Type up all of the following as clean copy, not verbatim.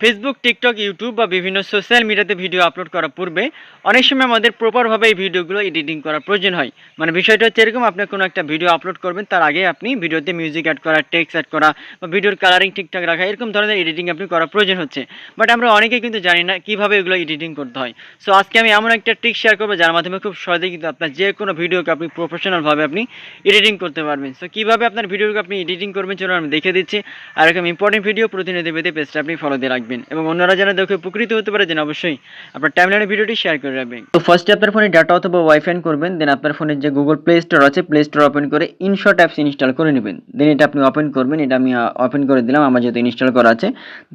Facebook, TikTok, YouTube বা বিভিন্ন social মিডিয়াতে ভিডিও আপলোড করার পূর্বে অনেক সময় আমাদের প্রপারভাবে এই ভিডিওগুলো এডিটিং করার প্রয়োজন হয়। মানে বিষয়টা হচ্ছে এরকম, আপনি কোনো একটা ভিডিও আপলোড করবেন, তার আগে আপনি ভিডিওতে মিউজিক অ্যাড করা, টেক্সট অ্যাড করা বা ভিডিওর কালারিং ঠিকঠাক রাখা, এরকম ধরনের এডিটিং আপনি করার প্রয়োজন হচ্ছে। বাট আমরা অনেকেই কিন্তু জানি না কীভাবে এগুলো এডিটিং করতে হয়। সো আজকে আমি এমন একটা ট্রিক শেয়ার করবো যার মাধ্যমে খুব সহজেই কিন্তু আপনার যে কোনো ভিডিওকে আপনি প্রফেশনালভাবে আপনি এডিটিং করতে পারবেন। সো কীভাবে আপনার ভিডিওকে আপনি এডিটিং করবেন চলুন আমি দেখে দিচ্ছি। আর এরকম ইম্পর্টেন্ট ভিডিও প্রতিনিয়ত পেতে পেজটা আপনি ফলো দিয়ে রাখবেন এবং অন্যরা যারা দেখে উপকৃত হতে পারে যেন অবশ্যই আপনার টাইমলাইনে ভিডিওটি শেয়ার করে রাখবেন। তো ফার্স্টে আপনার ফোনে ডাটা অথবা ওয়াইফাই করবেন, দেন আপনার ফোনের যে গুগল প্লে স্টোর আছে, প্লে স্টোর ওপেন করে ইনশট অ্যাপস ইনস্টল করে নেবেন। দেন এটা আপনি ওপেন করবেন, এটা আমি ওপেন করে দিলাম, আমার যেহেতু ইনস্টল করা আছে।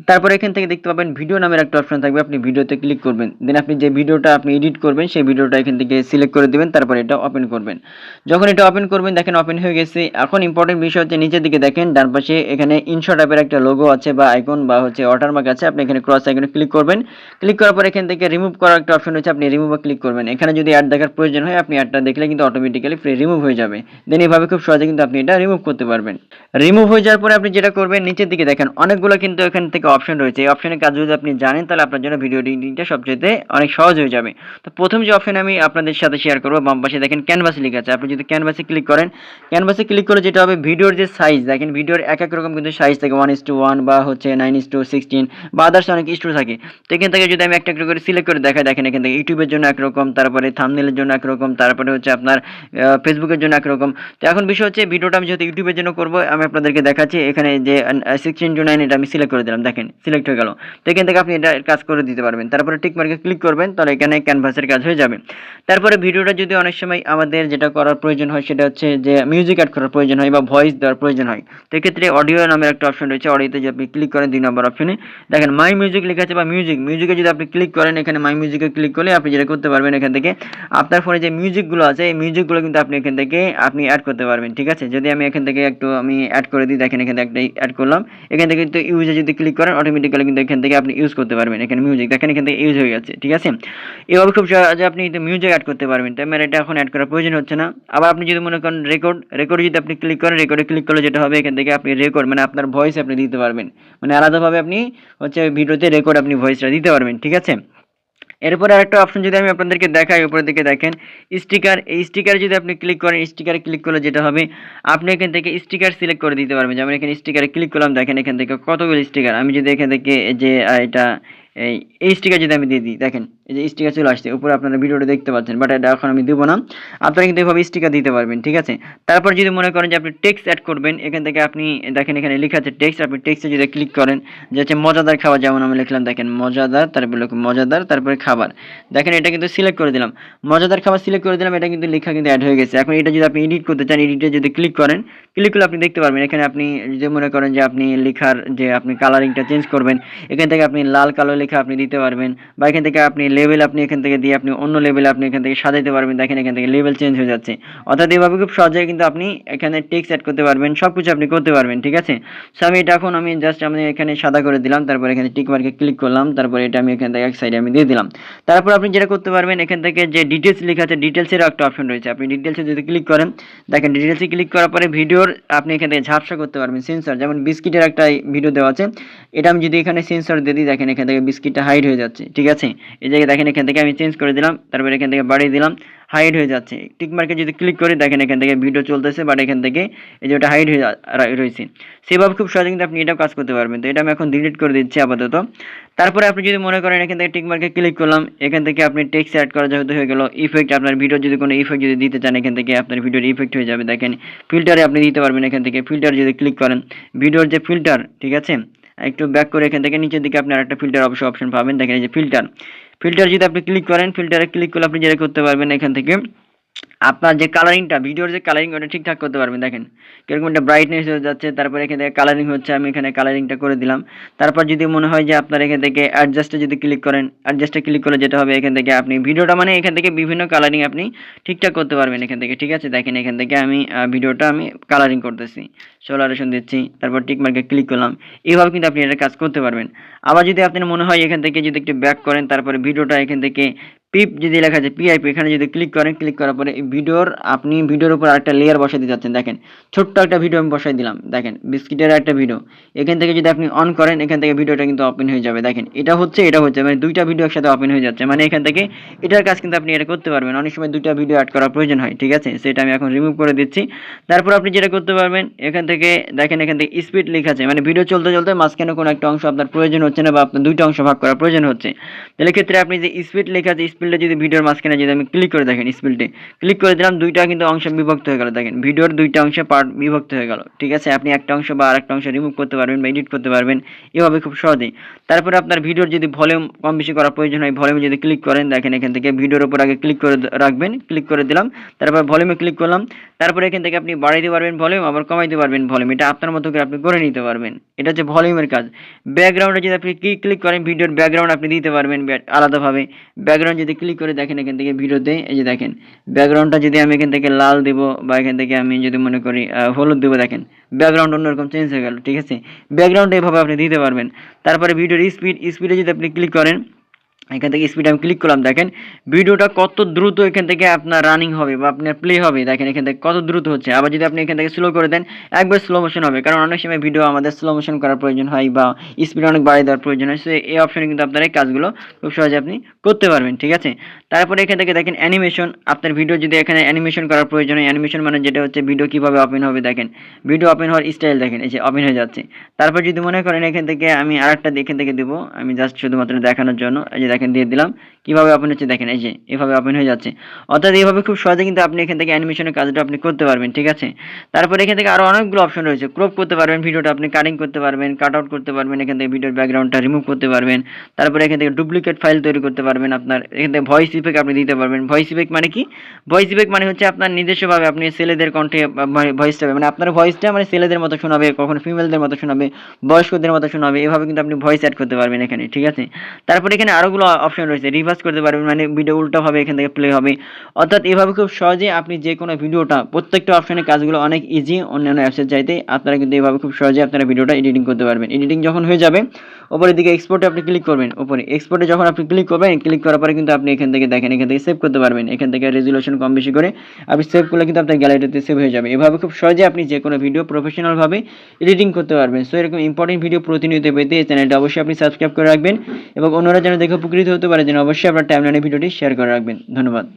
তারপরে এখান থেকে দেখতে পাবেন ভিডিও নামের একটা অপশন থাকবে, আপনি ভিডিওতে ক্লিক করবেন। দেন আপনি যে ভিডিওটা আপনি এডিট করবেন সেই ভিডিওটা এখান থেকে সিলেক্ট করে দেবেন, তারপরে এটা ওপেন করবেন। যখন এটা ওপেন করবেন দেখেন ওপেন হয়ে গেছে। এখন ইম্পর্টেন্ট বিষয় হচ্ছে নিচের দিকে দেখেন ডান পাশে এখানে ইনশট অ্যাপের একটা লোগো আছে বা আইকন বা হচ্ছে ওয়াটারমার্ক আছে, আপনি এখানে ক্রস আইকনে ক্লিক করবেন। ক্লিক করার পর এখান থেকে রিমুভ করার একটা অপশন রয়েছে, আপনি রিমুভে ক্লিক করবেন। এখানে যদি অ্যাড দেখার প্রয়োজন হয় আপনি অ্যাডটা দেখলে কিন্তু অটোমেটিক্যালি রিমুভ হয়ে যাবে। দেন এইভাবে খুব সহজে কিন্তু আপনি এটা রিমুভ করতে পারবেন। রিমুভ হয়ে যাওয়ার পরে আপনি যেটা করবেন নিচের দিকে দেখেন অনেকগুলো কিন্তু এখান থেকে অপশন রয়েছে। এই অপশনের কাজ যদি আপনি জানেন তাহলে আপনার জন্য ভিডিও এডিটিংটা সবচেয়ে অনেক সহজ হয়ে যাবে। তো প্রথম যে অপশন আমি আপনাদের সাথে শেয়ার করবো, বাম পাশে দেখেন ক্যানভাস লেখা আছে। আপনি যদি ক্যানভাসে ক্লিক করেন, ক্যানভাসে ক্লিক করলে যেটা হবে ভিডিওর যে সাইজ দেখেন, ভিডিওর এক এক রকম কিন্তু সাইজ থাকে, 1:1 বা হচ্ছে 9:16 বা আদার্স অনেক ইস্যু থাকে। তো এখান থেকে যদি আমি একটা একটা করে সিলেক্ট করে দেখাই, দেখেন এখান থেকে ইউটিউবের জন্য একরকম, তারপরে থাম্বনেলের জন্য একরকম, তারপরে হচ্ছে আপনার ফেসবুকের জন্য একরকম। তো এখন বিষয় হচ্ছে ভিডিওটা আমি যেহেতু ইউটিউবের জন্য করবো, আমি আপনাদেরকে দেখাচ্ছি। এখানে যে 16:9 এটা আমি সিলেক্ট করে দিলাম, দেখেন সিলেক্ট হয়ে গেল। তো এখান থেকে আপনি এটা কাজ করে দিতে পারবেন। তারপরে টিক মার্কে ক্লিক করবেন, তাহলে এখানে ক্যানভাসের কাজ হয়ে যাবে। তারপরে ভিডিওটা যদি অনেক সময় আমাদের যেটা করার প্রয়োজন হয় সেটা হচ্ছে যে মিউজিক অ্যাড করার প্রয়োজন হয় বা ভয়েস দেওয়ার প্রয়োজন হয়। তো এক্ষেত্রে অডিও নামের একটা অপশন রয়েছে, অডিওতে যদি আপনি ক্লিক করেন 2 নম্বর অপশনে দেখেন মাই মিউজিক লেখা আছে বা মিউজিকে যদি আপনি ক্লিক করেন, এখানে মাই মিউজিকে ক্লিক করলে আপনি যেটা করতে পারবেন এখান থেকে আপনার ফোনে যে মিউজিকগুলো আছে এই মিউজিকগুলো কিন্তু আপনি এখান থেকে আপনি অ্যাড করতে পারবেন। ঠিক আছে, যদি আমি এখান থেকে একটু আমি অ্যাড করে দিই, দেখেন এখানে একটা অ্যাড করলাম। এখান থেকে কিন্তু ইউজে যদি ক্লিক করেন অটোমেটিক্যালি কিন্তু এখান থেকে আপনি ইউজ করতে পারবেন। এখানে মিউজিক দেখেন এখান থেকে ইউজ হয়ে গেছে। ঠিক আছে, এভাবে খুব সহজে আপনি মিউজিক অ্যাড করতে পারবেন। তো আমার এটা এখন অ্যাড করার প্রয়োজন হচ্ছে না। আবার আপনি যদি মনে করেন রেকর্ড যদি আপনি ক্লিক করেন, রেকর্ডে ক্লিক করলে যেটা হবে এখান থেকে আপনি রেকর্ড মানে আপনার ভয়েস আপনি দিতে পারবেন। মানে আলাদাভাবে আপনি হচ্ছে ভিডিওতে রেকর্ড আপনি ভয়েসটা দিতে পারবেন। ঠিক আছে, এরপরে আরেকটা অপশন যদি আমি আপনাদেরকে দেখাই, উপরের দিকে দেখেন স্টিকার। এই স্টিকারে যদি আপনি ক্লিক করেন, স্টিকারে ক্লিক করলে যেটা হবে আপনি এখান থেকে স্টিকার সিলেক্ট করে দিতে পারবেন। যেমন এখানে স্টিকারে ক্লিক করলাম, দেখেন এখান থেকে কতগুলো স্টিকার। আমি যদি এখান থেকে যে এটা এই স্টিকার যদি আমি দিয়ে দিই, দেখেন এই যে স্টিকার চলে আসছে উপরে, আপনারা ভিডিওটা দেখতে পাচ্ছেন। বাট এটা এখন আমি দেবো না, আপনারা কিন্তু এভাবে স্টিকার দিতে পারবেন। ঠিক আছে, তারপর যদি মনে করেন যে আপনি টেক্সট অ্যাড করবেন, এখান থেকে আপনি দেখেন এখানে লেখা আছে টেক্সট, আপনি টেক্সটে যদি ক্লিক করেন যে হচ্ছে মজাদার খাবার, যেমন আমি লিখলাম দেখেন মজাদার, তারপরে মজাদার তারপরে খাবার, দেখেন এটা কিন্তু সিলেক্ট করে দিলাম, মজাদার খাবার সিলেক্ট করে দিলাম, এটা কিন্তু লেখা কিন্তু অ্যাড হয়ে গেছে। এখন এটা যদি আপনি এডিট করতে চান, এডিটে যদি ক্লিক করেন, ক্লিক করলে আপনি দেখতে পারবেন এখানে আপনি যে মনে করেন যে আপনি লেখার যে আপনি কালারিংটা চেঞ্জ করবেন, এখান থেকে আপনি লাল কালো লেখা আপনি দিতে পারবেন, বা এখান থেকে আপনি লেভেল আপনি এখান থেকে দিয়ে আপনি অন্য লেভেলে আপনি এখান থেকে সাজাতে পারবেন। দেখেন এখান থেকে লেভেল চেঞ্জ হয়ে যাচ্ছে। অর্থাৎ এইভাবে খুব সহজে কিন্তু আপনি এখানে টেক্সট অ্যাড করতে পারবেন, সব কিছু আপনি করতে পারবেন। ঠিক আছে, সো আমি এটা এখন আমি জাস্ট আমি এখানে সাদা করে দিলাম, তারপর এখানে টিক মার্কে ক্লিক করলাম, তারপর এটা আমি এখান থেকে এক সাইডে আমি দিয়ে দিলাম। তারপর আপনি যেটা করতে পারবেন এখান থেকে যে ডিটেলস লেখা আছে, ডিটেলসের একটা অপশন রয়েছে, আপনি ডিটেলসে যদি ক্লিক করেন, দেখেন ডিটেলসে ক্লিক করার পরে ভিডিওর আপনি এখান থেকে ঝাপসা করতে পারবেন, সেন্সর। যেমন বিস্কিটের একটা ভিডিও দেওয়া আছে, এটা আমি যদি এখানে সেন্সর দিয়ে দিই, দেখেন এখান থেকে বিস্কিটটা হাইড হয়ে যাচ্ছে। ঠিক আছে, এই জায়গায় দেখেন এখান থেকে আমি চেঞ্জ করে দিলাম, তারপর এখান থেকে বাড়িয়ে দিলাম, হাইড হয়ে যাচ্ছে। টিক মার্কে যদি ক্লিক করি, দেখেন এখান থেকে ভিডিও চলতেছে, বাট এখান থেকে এই যে ওটা হাইড হয়ে রয়েছে। সেভাবে খুব সহজে কিন্তু আপনি এটাও কাজ করতে পারবেন। তো এটা আমি এখন ডিলিট করে দিচ্ছি আপাতত। তারপরে আপনি যদি মনে করেন এখান থেকে টিক মার্কে ক্লিক করলাম, এখান থেকে আপনি টেক্সট অ্যাড করা যেহেতু হয়ে গেল, ইফেক্ট আপনার ভিডিও যদি কোনো ইফেক্ট যদি দিতে চান, এখান থেকে আপনার ভিডিওর ইফেক্ট হয়ে যাবে। দেখেন ফিল্টারে আপনি দিতে পারবেন, এখান থেকে ফিল্টার যদি ক্লিক করেন ভিডিওর যে ফিল্টার, ঠিক আছে, একটু ব্যাক করে এখান থেকে নিচের দিকে আপনি আরেকটা ফিল্টার অবশ্যই অপশন পাবেন, দেখেন এই যে ফিল্টার যদি আপনি ক্লিক করেন, ফিল্টারে ক্লিক করলে আপনি যেটা করতে পারবেন এখান থেকে আপনার যে কালারিংটা, ভিডিওর যে কালারিং ওটা ঠিকঠাক করতে পারবেন। দেখেন কিরকম একটা ব্রাইটনেস হয়ে যাচ্ছে, তারপর এখান থেকে কালারিং হচ্ছে, আমি এখানে কালারিংটা করে দিলাম। তারপর যদি মনে হয় যে আপনার এখান থেকে অ্যাডজাস্টে যদি ক্লিক করেন, অ্যাডজাস্টে ক্লিক করলে যেটা হবে এখান থেকে আপনি ভিডিওটা মানে এখান থেকে বিভিন্ন কালারিং আপনি ঠিকঠাক করতে পারবেন এখান থেকে। ঠিক আছে, দেখেন এখান থেকে আমি ভিডিওটা আমি কালারিং করতেছি, সোলারেশন দিচ্ছি, তারপর টিক মার্কে ক্লিক করলাম। এইভাবে কিন্তু আপনি এটা কাজ করতে পারবেন। আবার যদি আপনার মনে হয় এখান থেকে যদি একটু ব্যাক করেন, তারপরে ভিডিওটা এখান থেকে পিপ যদি লেখা আছে পিআইপি, এখানে যদি ক্লিক করেন, ক্লিক করার পরে আপনি ভিডিওর উপর আরেকটা লেয়ার বসাই দিতে যাচ্ছেন। দেখেন ছোট্ট একটা ভিডিও আমি বসাই দিলাম, দেখেন বিস্কিটের একটা ভিডিও। এখান থেকে যদি আপনি অন করেন, এখান থেকে ভিডিওটা কিন্তু ওপেন হয়ে যাবে। দেখেন এটা হচ্ছে মানে দুইটা ভিডিও একসাথে ওপেন হয়ে যাচ্ছে। মানে এখান থেকে এটার কাজ কিন্তু আপনি এটা করতে পারবেন। অনেক সময় দুইটা ভিডিও অ্যাড করার প্রয়োজন হয়, ঠিক আছে, সেটা আমি এখন রিমুভ করে দিচ্ছি। তারপর আপনি যেটা করতে পারবেন, এখান থেকে দেখেন এখান থেকে স্পিড লেখা আছে, মানে ভিডিও চলতে চলতে মাঝখানে কোনো একটা অংশ আপনার প্রয়োজন হচ্ছে না, বা আপনার দুইটা অংশ ভাগ করার প্রয়োজন হচ্ছে। তাহলে ক্ষেত্রে আপনি যে স্পিড লেখা আছে, স্পিডে যদি ভিডিওর মাঝখানে যদি আমি ক্লিক করে দেখেন, স্পিডে ক্লিক করে দিলাম, দুইটা কিন্তু অংশ বিভক্ত হয়ে গেল। দেখেন ভিডিওর দুইটা অংশে পার্ট বিভক্ত হয়ে গেল, ঠিক আছে। আপনি একটা অংশ বা আরেকটা অংশ রিমুভ করতে পারবেন বা এডিট করতে পারবেন এভাবে খুব সহজেই। তারপরে আপনার ভিডিওর যদি ভলিউম কম বেশি করার প্রয়োজন হয়, ভলিউমে যদি ক্লিক করেন, দেখেন এখান থেকে ভিডিওর উপর আগে ক্লিক করে রাখবেন, ক্লিক করে দিলাম, তারপর ভলিউমে ক্লিক করলাম। তারপরে এখান থেকে আপনি বাড়াইতে পারবেন ভলিউম, আবার কমাইতে পারবেন ভলিউম, এটা আপনার মতো করে আপনি করে নিতে পারবেন। এটা হচ্ছে ভলিউমের কাজ। ব্যাকগ্রাউন্ডে যদি আপনি ক্লিক করেন, ভিডিওর ব্যাকগ্রাউন্ড আপনি দিতে পারবেন আলাদাভাবে। ব্যাকগ্রাউন্ড যদি ক্লিক করে দেখেন এখান থেকে ভিডিওতে, এই যে দেখেন ব্যাকগ্রাউন্ডটা যদি আমি এখান থেকে লাল দেব, বা এখান থেকে আমি যদি মনে করি হলুদ দেবো, দেখেন ব্যাকগ্রাউন্ড অন্যরকম চেঞ্জ হয়ে গেল, ঠিক আছে। ব্যাকগ্রাউন্ড এভাবে আপনি দিতে পারবেন। তারপরে ভিডিওর স্পিডে যদি আপনি ক্লিক করেন, এখান থেকে স্পিড আমি ক্লিক করলাম, দেখেন ভিডিওটা কত দ্রুত এখান থেকে আপনার রানিং হবে বা আপনার প্লে হবে, দেখেন এখান থেকে কত দ্রুত হচ্ছে। আবার যদি আপনি এখান থেকে স্লো করে দেন, একবার স্লো মোশন হবে, কারণ অনেক সময় ভিডিও আমাদের স্লো মোশন করার প্রয়োজন হয় বা স্পিড অনেক বাড়িয়ে দেওয়ার প্রয়োজন হয়। সো এই অপশনে কিন্তু আপনারা এই কাজগুলো খুব সহজে আপনি করতে পারবেন, ঠিক আছে। তারপরে এখান থেকে দেখেন অ্যানিমেশন, আপনার ভিডিও যদি এখানে অ্যানিমেশন করার প্রয়োজন হয়, অ্যানিমেশন মানে যেটা হচ্ছে ভিডিও কীভাবে ওপেন হবে, দেখেন ভিডিও ওপেন হওয়ার স্টাইল দেখেন, এই যে ওপেন হয়ে যাচ্ছে। তারপর যদি মনে করেন এখান থেকে আমি আরেকটা এখান থেকে দেবো, আমি জাস্ট শুধুমাত্র দেখানোর জন্য, এই যে দেখেন দিয়ে দিলাম, কিভাবে ওপেন হচ্ছে দেখেন, এই যে এভাবে ওপেন হয়ে যাচ্ছে। অর্থাৎ এইভাবে খুব সহজে কিন্তু আপনি এখান থেকে অ্যানিমেশনের কাজটা আপনি করতে পারবেন, ঠিক আছে। তারপরে এখান থেকে আরো অনেকগুলো অপশন রয়েছে, ক্রপ করতে পারবেন ভিডিওটা, আপনি কাটিং করতে পারবেন, কাট আউট করতে পারবেন, এখান থেকে ভিডিওর ব্যাকগ্রাউন্ডটা রিমুভ করতে পারবেন। তারপরে এখান থেকে ডুপ্লিকেট ফাইল তৈরি করতে পারবেন, আপনার এখান থেকে ভয়েস ইফেক্ট আপনি দিতে পারবেন। ভয়েস ইফেক্ট মানে কি? ভয়েস ইফেক্ট মানে হচ্ছে আপনার নিজস্বভাবে আপনি ছেলেদের কণ্ঠে ভয়েসটা, মানে আপনার ভয়েসটা মানে ছেলেদের মতো শোনাবে, কখনো ফিমেলদের মতো শোনাবে, বয়স্কদের মতো শোনাবে, এভাবে কিন্তু আপনি ভয়েস অ্যাড করতে পারবেন এখানে, ঠিক আছে। তারপরে এখানে আরোগুলো অপশন রয়েছে, রিভার্স করতে পারবেন, মানে ভিডিও উল্টোভাবে এখান থেকে প্লে হবে। অর্থাৎ এভাবে খুব সহজে আপনি যে কোনো ভিডিওটা, প্রত্যেকটা অপশনের কাজগুলো অনেক ইজি অন্যান্য অ্যাপসের চাইতে। আপনারা কিন্তু এভাবে খুব সহজে আপনারা ভিডিওটা এডিটিং করতে পারবেন। এডিটিং যখন হয়ে যাবে, উপরের দিকে এক্সপোর্টে আপনি ক্লিক করবেন, উপরে এক্সপোর্টে যখন আপনি ক্লিক করবেন, ক্লিক করার পরে কিন্তু আপনি এখান থেকে দেখেন এখান থেকে সেভ করতে পারবেন। এখান থেকে রেজুলেশন কম বেশি করে আপনি সেভ করলে কিন্তু আপনার গ্যালারিতে সেভ হয়ে যাবে। এভাবে খুব সহজে আপনি যে কোনো ভিডিও প্রফেশনালভাবে এডিটিং করতে পারবেন। সো এরকম ইম্পর্টেন্ট ভিডিও প্রতিনিয়ত পেতে এই চ্যানেলটা অবশ্যই আপনি সাবস্ক্রাইব করে রাখবেন, এবং অন্যরা যেন দেখে উপকৃত হতে পারে যেন অবশ্যই আপনার টাইমলাইনে ভিডিওটি শেয়ার করে রাখবেন। ধন্যবাদ।